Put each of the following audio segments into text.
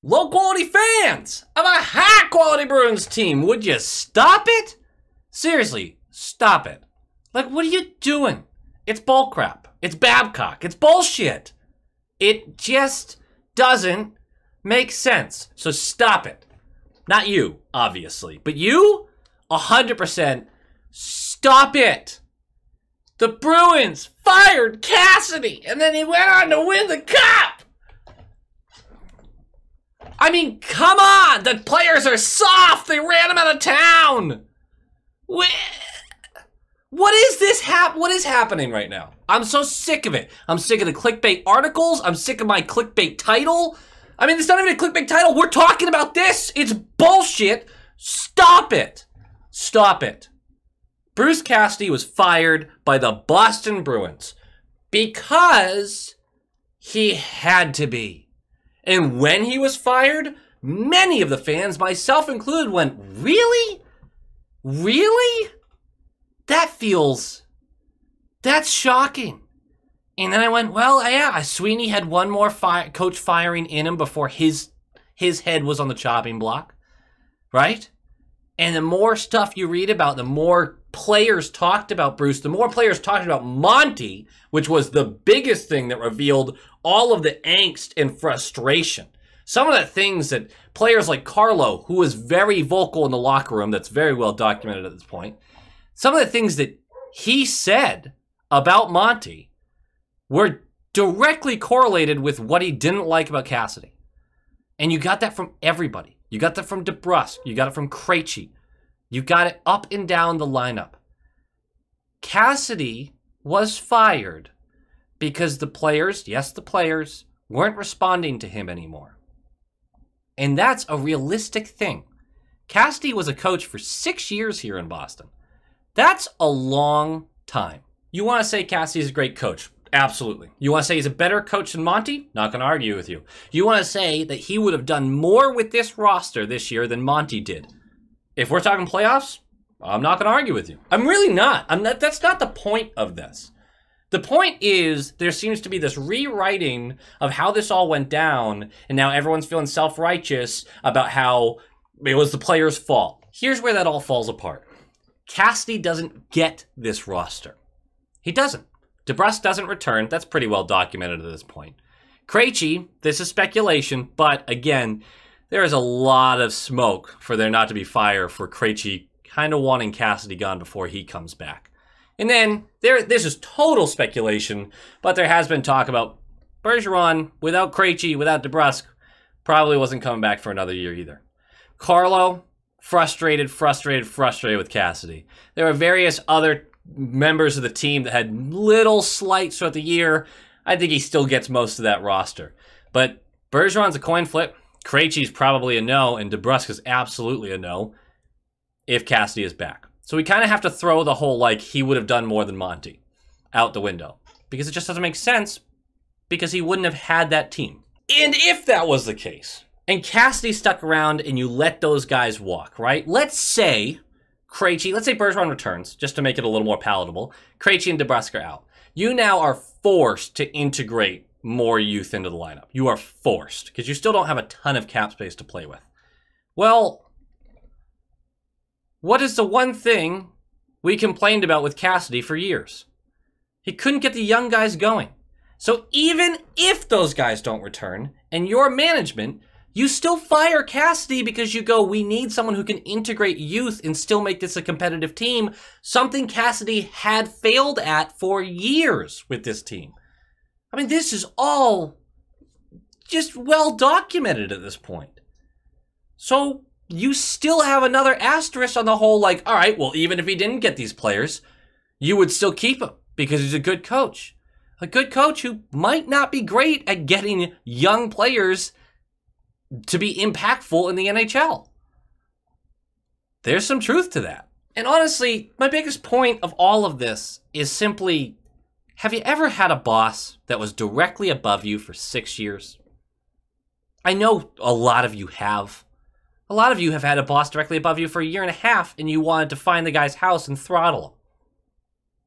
Low quality fans of a high quality Bruins team, would you stop it? Seriously, stop it. Like, what are you doing? It's bullcrap. It's Babcock. It's bullshit. It just doesn't make sense. So stop it. Not you, obviously, but you, 100%, stop it. The Bruins fired Cassidy, and then he went on to win the cup. I mean, come on! The players are soft! They ran him out of town! What is this what is happening right now? I'm so sick of it. I'm sick of the clickbait articles. I'm sick of my clickbait title. I mean, it's not even a clickbait title. We're talking about this. It's bullshit. Stop it. Stop it. Bruce Cassidy was fired by the Boston Bruins because he had to be. And when he was fired, many of the fans, myself included, went, really? Really? That's shocking. And then I went, well, yeah, Sweeney had one more coach firing in him before his head was on the chopping block, right? And the more stuff you read about, the more players talked about Bruce, the more players talked about Monty, which was the biggest thing that revealed all of the angst and frustration. Some of the things that players like Carlo, who was very vocal in the locker room, that's very well documented at this point, some of the things that he said about Monty were directly correlated with what he didn't like about Cassidy. And you got that from everybody. You got that from DeBrusk. You got it from Krejci. You got it up and down the lineup. Cassidy was fired because the players, yes, the players, weren't responding to him anymore. And that's a realistic thing. Cassidy was a coach for 6 years here in Boston. That's a long time. You want to say Cassidy's a great coach? Absolutely. You want to say he's a better coach than Monty? Not going to argue with you. You want to say that he would have done more with this roster this year than Monty did? If we're talking playoffs, I'm not going to argue with you. I'm really not. That's not the point of this. The point is there seems to be this rewriting of how this all went down, and now everyone's feeling self-righteous about how it was the players' fault. Here's where that all falls apart. Cassidy doesn't get this roster. He doesn't. DeBrusk doesn't return. That's pretty well documented at this point. Krejci, this is speculation, but again, there is a lot of smoke for there not to be fire for Krejci kind of wanting Cassidy gone before he comes back. And then, this is total speculation, but there has been talk about Bergeron, without Krejci, without DeBrusk, probably wasn't coming back for another year either. Carlo, frustrated with Cassidy. There are various other members of the team that had little slights throughout the year. I think he still gets most of that roster. But Bergeron's a coin flip. Krejci's probably a no, and DeBrusk is absolutely a no if Cassidy is back. So we kind of have to throw the whole, like, he would have done more than Monty out the window. Because it just doesn't make sense, because he wouldn't have had that team. And if that was the case, and Cassidy stuck around and you let those guys walk, right? Let's say Krejci, let's say Bergeron returns, just to make it a little more palatable. Krejci and DeBrusk are out. You now are forced to integrate more youth into the lineup. You are forced, because you still don't have a ton of cap space to play with. Well, what is the one thing we complained about with Cassidy for years? He couldn't get the young guys going. So even if those guys don't return, and your management, you still fire Cassidy because you go, we need someone who can integrate youth and still make this a competitive team, something Cassidy had failed at for years with this team. I mean, this is all just well documented at this point. So you still have another asterisk on the whole, like, all right, well, even if he didn't get these players, you would still keep him because he's a good coach. A good coach who might not be great at getting young players to be impactful in the NHL. There's some truth to that. And honestly, my biggest point of all of this is simply, have you ever had a boss that was directly above you for 6 years? I know a lot of you have. A lot of you have had a boss directly above you for 1.5 years and you wanted to find the guy's house and throttle him.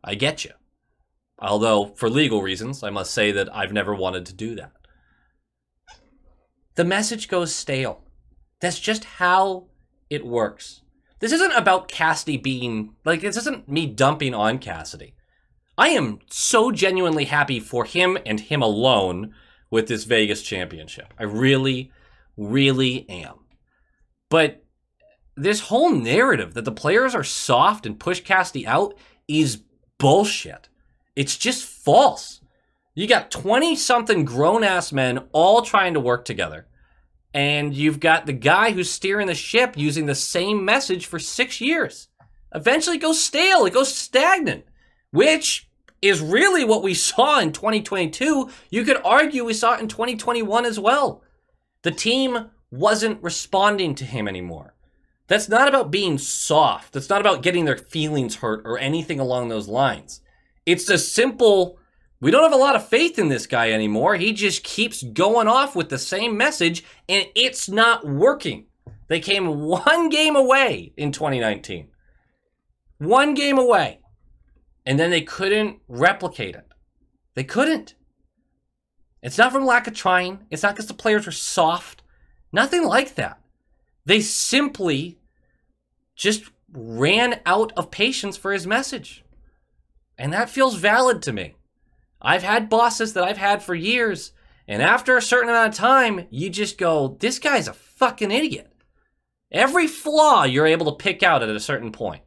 I get you. Although, for legal reasons, I must say that I've never wanted to do that. the message goes stale. That's just how it works. This isn't about Cassidy being, like, this isn't me dumping on Cassidy. I am so genuinely happy for him and him alone with this Vegas championship. I really, really am. But this whole narrative that the players are soft and push Cassidy out is bullshit. It's just false. You got 20-something grown-ass men all trying to work together. And you've got the guy who's steering the ship using the same message for 6 years. Eventually it goes stale, it goes stagnant, which is really what we saw in 2022. You could argue we saw it in 2021 as well. The team wasn't responding to him anymore. That's not about being soft. That's not about getting their feelings hurt or anything along those lines. It's a simple, we don't have a lot of faith in this guy anymore. He just keeps going off with the same message, and it's not working. They came one game away in 2019. One game away. And then they couldn't replicate it. They couldn't. It's not from lack of trying. It's not because the players were soft. Nothing like that. They simply just ran out of patience for his message. And that feels valid to me. I've had bosses that I've had for years, and after a certain amount of time, you just go, this guy's a fucking idiot. Every flaw you're able to pick out at a certain point,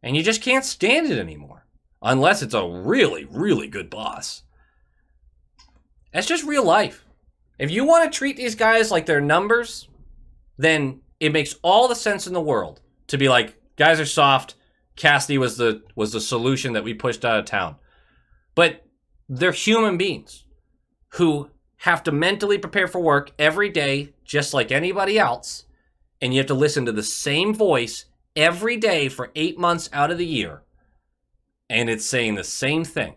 and you just can't stand it anymore, unless it's a really, really good boss. That's just real life. If you want to treat these guys like they're numbers, then it makes all the sense in the world to be like, guys are soft, Cassidy was the solution that we pushed out of town. But they're human beings who have to mentally prepare for work every day, just like anybody else. And you have to listen to the same voice every day for 8 months out of the year. And it's saying the same thing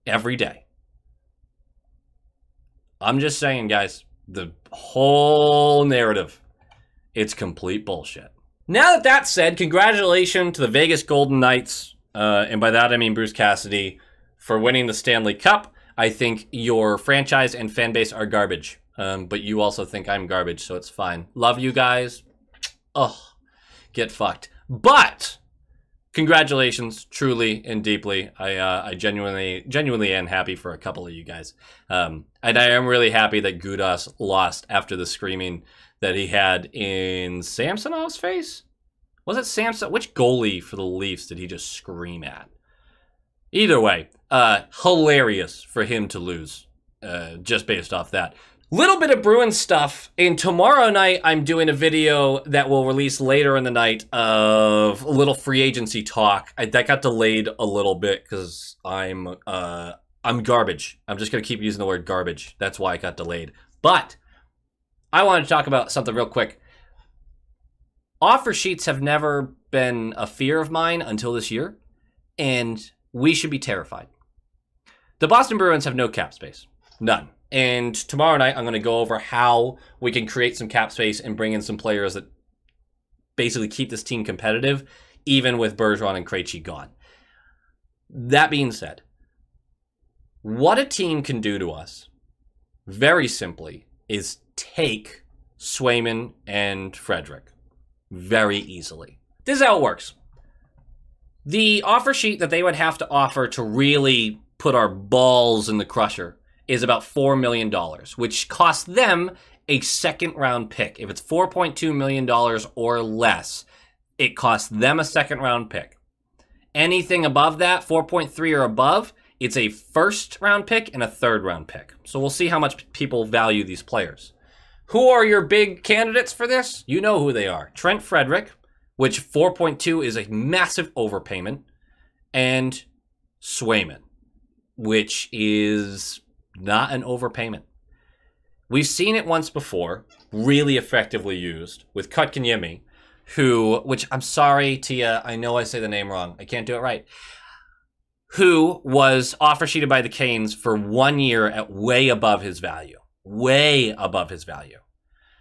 every day. I'm just saying, guys, the whole narrative, it's complete bullshit. Now that that's said, congratulations to the Vegas Golden Knights, and by that I mean Bruce Cassidy, for winning the Stanley Cup. I think your franchise and fan base are garbage, but you also think I'm garbage, so it's fine. Love you guys. Ugh, get fucked. But congratulations, truly and deeply. I genuinely am happy for a couple of you guys, and I am really happy that Gudas lost after the screaming that he had in Samsonov's face. Was it Samson? Which goalie for the Leafs did he just scream at? Either way, hilarious for him to lose, just based off that. Little bit of Bruins stuff. And tomorrow night, I'm doing a video that will release later in the night of a little free agency talk. That got delayed a little bit because I'm garbage. I'm just going to keep using the word garbage. That's why it got delayed. But I want to talk about something real quick. Offer sheets have never been a fear of mine until this year, and we should be terrified. The Boston Bruins have no cap space. None. And tomorrow night, I'm going to go over how we can create some cap space and bring in some players that basically keep this team competitive, even with Bergeron and Krejci gone. That being said, what a team can do to us, very simply, is take Swayman and Frederick very easily. This is how it works. The offer sheet that they would have to offer to really put our balls in the crusher is about $4 million, which costs them a second-round pick. If it's $4.2 million or less, it costs them a second-round pick. Anything above that, 4.3 or above, it's a first-round pick and a third-round pick. So we'll see how much people value these players. Who are your big candidates for this? You know who they are. Trent Frederick, which 4.2 is a massive overpayment, and Swayman, which is not an overpayment. We've seen it once before, really effectively used, with Kotkaniemi, which I'm sorry, Tia, I know I say the name wrong. I can't do it right. Who was offer sheeted by the Canes for 1 year at way above his value. Way above his value.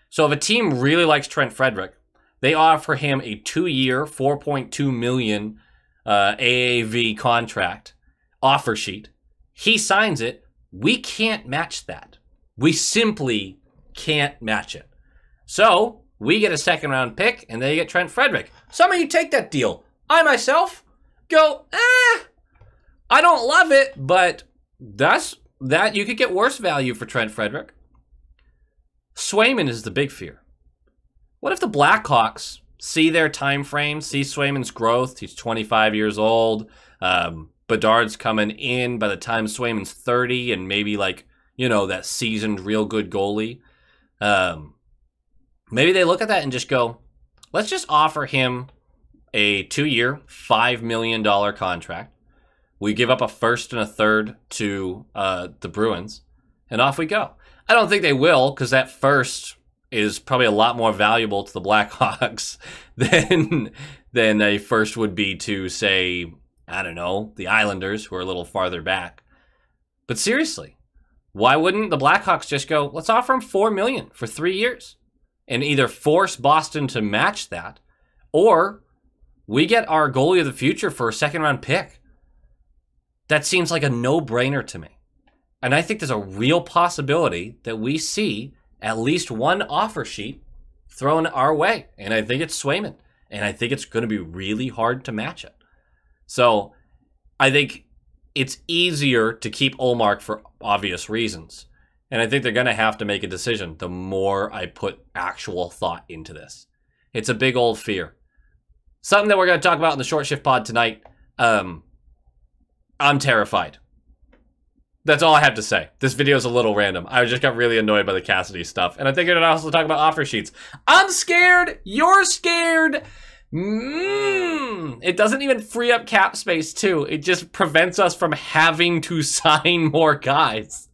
So if a team really likes Trent Frederick, they offer him a 2-year, $4.2 million AAV contract offer sheet. He signs it. We can't match that. We simply can't match it. So we get a second round pick and they get Trent Frederick. Some of you take that deal. I myself go, I don't love it, but that you could get worse value for Trent Frederick. Swayman is the big fear. What if the Blackhawks see their time frame, see Swayman's growth? He's 25 years old. Bedard's coming in by the time Swayman's 30 and maybe like, you know, that seasoned real good goalie. Maybe they look at that and just go, let's just offer him a 2-year, $5 million contract. We give up a first and a third to the Bruins, and off we go. I don't think they will, because that first is probably a lot more valuable to the Blackhawks than a first would be to, say, I don't know, the Islanders, who are a little farther back. But seriously, why wouldn't the Blackhawks just go, let's offer him $4 million for 3 years, and either force Boston to match that, or we get our goalie of the future for a second-round pick? That seems like a no-brainer to me. And I think there's a real possibility that we see at least one offer sheet thrown our way. And I think it's Swayman. And I think it's going to be really hard to match it. So I think it's easier to keep Ullmark for obvious reasons. And I think they're going to have to make a decision the more I put actual thought into this. It's a big old fear. Something that we're going to talk about in the Short Shift Pod tonight. I'm terrified. That's all I have to say. This video is a little random. I just got really annoyed by the Cassidy stuff. And I think I'm going to also talk about offer sheets. I'm scared. You're scared. It doesn't even free up cap space, too. It just prevents us from having to sign more guys,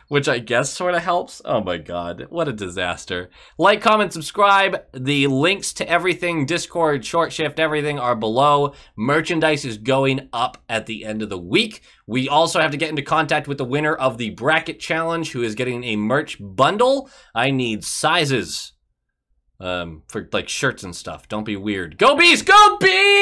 which I guess sort of helps. Oh my God, what a disaster. Like, comment, subscribe. The links to everything, Discord, Short Shift, everything are below. Merchandise is going up at the end of the week. We also have to get into contact with the winner of the bracket challenge, who is getting a merch bundle. I need sizes for like shirts and stuff. Don't be weird. Go Bees! Go Bees!